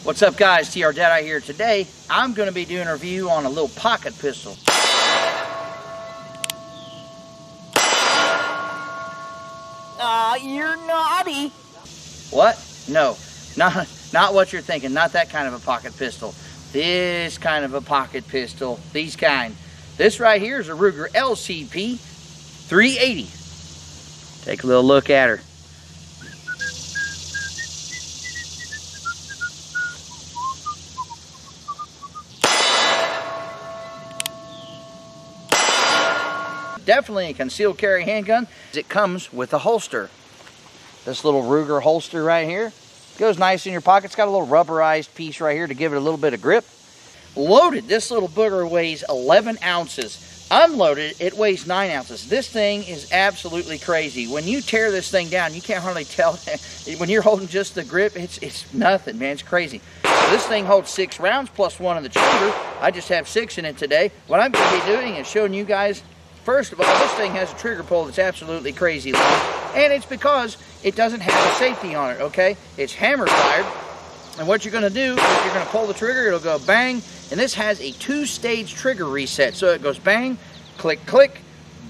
What's up guys, Teardown here. Today I'm going to be doing a review on a little pocket pistol. You're naughty. What? No, not what you're thinking. Not that kind of a pocket pistol. This kind of a pocket pistol. These kind. This right here is a Ruger LCP 380. Take a little look at her. Definitely a concealed carry handgun. It comes with a holster. This little Ruger holster right here goes nice in your pocket. It's got a little rubberized piece right here to give it a little bit of grip. Loaded, this little booger weighs 11 ounces. Unloaded, it weighs 9 ounces. This thing is absolutely crazy. When you tear this thing down, you can't hardly tell. When you're holding just the grip, it's nothing, man. It's crazy. So this thing holds 6 rounds plus 1 in the chamber. I just have 6 in it today. What I'm going to be doing is showing you guys. First of all, this thing has a trigger pull that's absolutely crazy long, and it's because it doesn't have a safety on it, okay? It's hammer fired, and what you're going to do is you're going to pull the trigger, it'll go bang, and this has a 2-stage trigger reset, so it goes bang, click, click,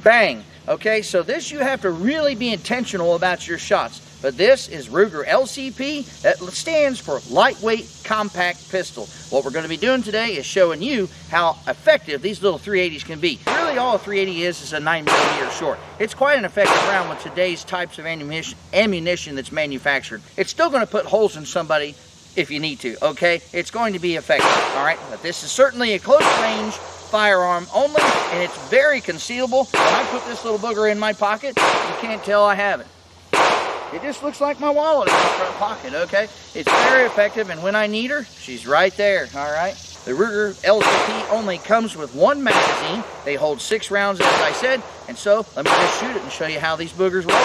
bang, okay? So this, you have to really be intentional about your shots. But this is Ruger LCP. That stands for Lightweight Compact Pistol. What we're going to be doing today is showing you how effective these little 380s can be. Really all a 380 is a 9mm short. It's quite an effective round with today's types of ammunition that's manufactured. It's still going to put holes in somebody if you need to, okay? It's going to be effective, all right? But this is certainly a close range firearm only, and it's very concealable. When I put this little booger in my pocket, you can't tell I have it. It just looks like my wallet in my front pocket, okay? It's very effective, and when I need her, she's right there, all right? The Ruger LCP only comes with 1 magazine. They hold 6 rounds, as I said, and so let me just shoot it and show you how these boogers roll.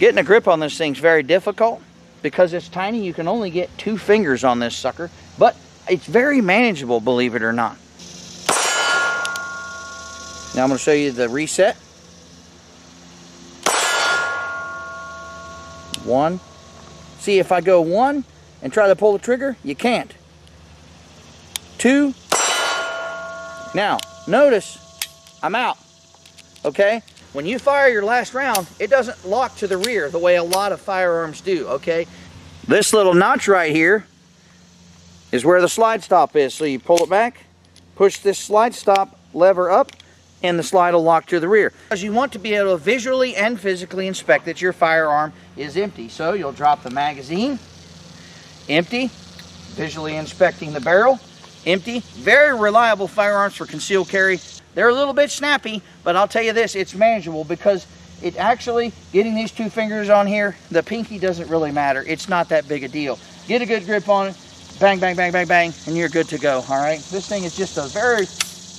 Getting a grip on this thing's very difficult because it's tiny. You can only get 2 fingers on this sucker, but it's very manageable, believe it or not. Now I'm going to show you the reset. 1. See, if I go 1 and try to pull the trigger, you can't. 2. Now, notice I'm out. Okay? When you fire your last round, it doesn't lock to the rear the way a lot of firearms do, okay? This little notch right here is where the slide stop is. So you pull it back, push this slide stop lever up, and the slide will lock to the rear. Because you want to be able to visually and physically inspect that your firearm is empty. So you'll drop the magazine, empty, visually inspecting the barrel, empty. Very reliable firearms for concealed carry. They're a little bit snappy, but I'll tell you this, it's manageable because it actually, getting these 2 fingers on here, the pinky doesn't really matter. It's not that big a deal. Get a good grip on it, bang, bang, bang, bang, bang, and you're good to go, all right? This thing is just a very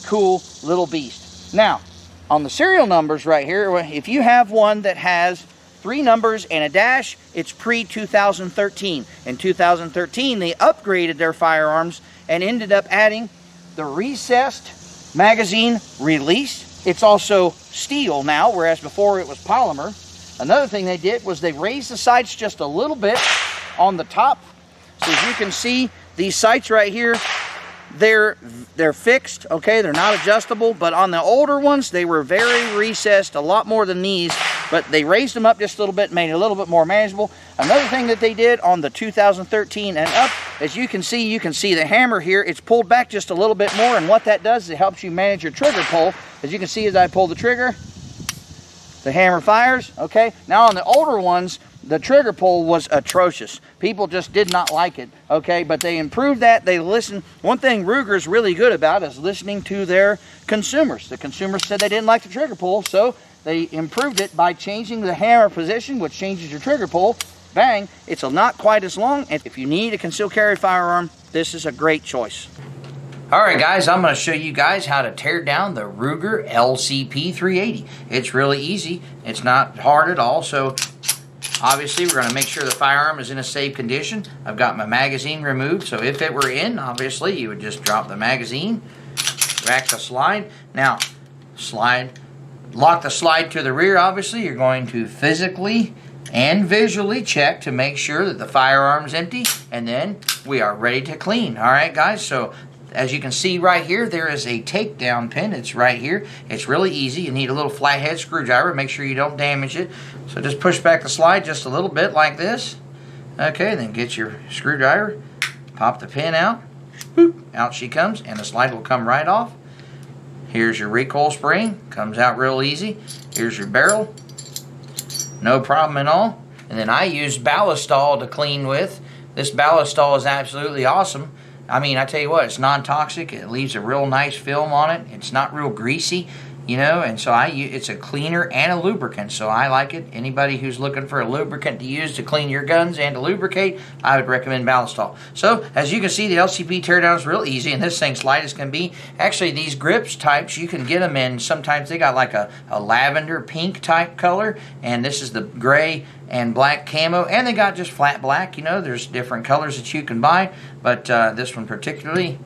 cool little beast. Now, on the serial numbers right here, if you have one that has 3 numbers and a dash, it's pre-2013. In 2013, they upgraded their firearms and ended up adding the recessed magazine release. It's also steel now, whereas before it was polymer. Another thing they did was they raised the sights just a little bit on the top. So as you can see, these sights right here, they're fixed, okay? They're not adjustable, but on the older ones, they were very recessed, a lot more than these, but they raised them up just a little bit, made it a little bit more manageable. Another thing that they did on the 2013 and up, as you can see the hammer here, it's pulled back just a little bit more, and what that does is it helps you manage your trigger pull. As you can see, as I pull the trigger, the hammer fires, okay? Now on the older ones, the trigger pull was atrocious. People just did not like it, okay? But they improved that. They listened. One thing Ruger's really good about is listening to their consumers. The consumers said they didn't like the trigger pull, so they improved it by changing the hammer position, which changes your trigger pull. Bang, it's not quite as long. And if you need a concealed carry firearm, this is a great choice. All right, guys, I'm going to show you guys how to tear down the Ruger LCP 380. It's really easy. It's not hard at all, so obviously, we're going to make sure the firearm is in a safe condition. I've got my magazine removed, so if it were in, obviously, you would just drop the magazine, back the slide. Now, lock the slide to the rear, obviously. You're going to physically and visually check to make sure that the firearm's empty, and then we are ready to clean. All right, guys, so as you can see right here, there is a takedown pin. It's right here. It's really easy. You need a little flathead screwdriver. Make sure you don't damage it. So just push back the slide just a little bit like this. Okay, then get your screwdriver, pop the pin out. Boop, out she comes, and the slide will come right off. Here's your recoil spring. Comes out real easy. Here's your barrel. No problem at all. And then I use Ballistol to clean with. This Ballistol is absolutely awesome. I mean, I tell you what, it's non-toxic. It leaves a real nice film on it. It's not real greasy, you know, and so it's a cleaner and a lubricant, so I like it. Anybody who's looking for a lubricant to use to clean your guns and to lubricate, I would recommend Ballistol. So, as you can see, the LCP teardown is real easy, and this thing's light as can be. Actually, these grips types, you can get them in, sometimes they got like a lavender pink type color, and this is the gray and black camo, and they got just flat black. You know, there's different colors that you can buy, but this one particularly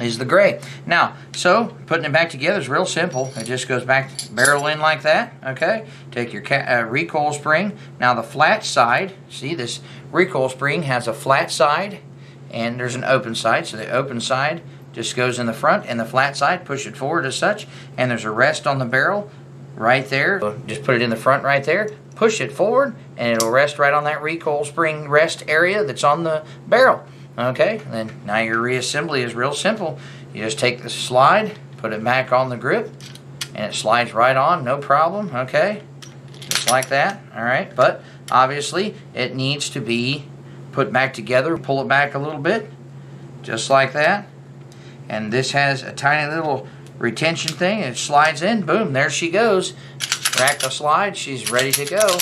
is the gray. Now, so putting it back together is real simple. It just goes back, barrel in like that. Okay, take your recoil spring. Now the flat side, see, this recoil spring has a flat side and there's an open side. So the open side just goes in the front, and the flat side, push it forward as such, and there's a rest on the barrel right there. So just put it in the front right there, push it forward, and it'll rest right on that recoil spring rest area that's on the barrel. Okay, then now your reassembly is real simple. You just take the slide, put it back on the grip, and it slides right on, no problem. Okay, just like that. All right, but obviously it needs to be put back together. Pull it back a little bit, just like that. And this has a tiny little retention thing. It slides in, boom, there she goes. Rack the slide, she's ready to go.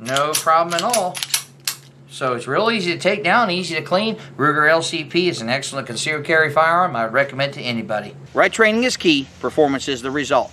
No problem at all. So it's real easy to take down, easy to clean. Ruger LCP is an excellent concealed carry firearm. I would recommend it to anybody. Right training is key. Performance is the result.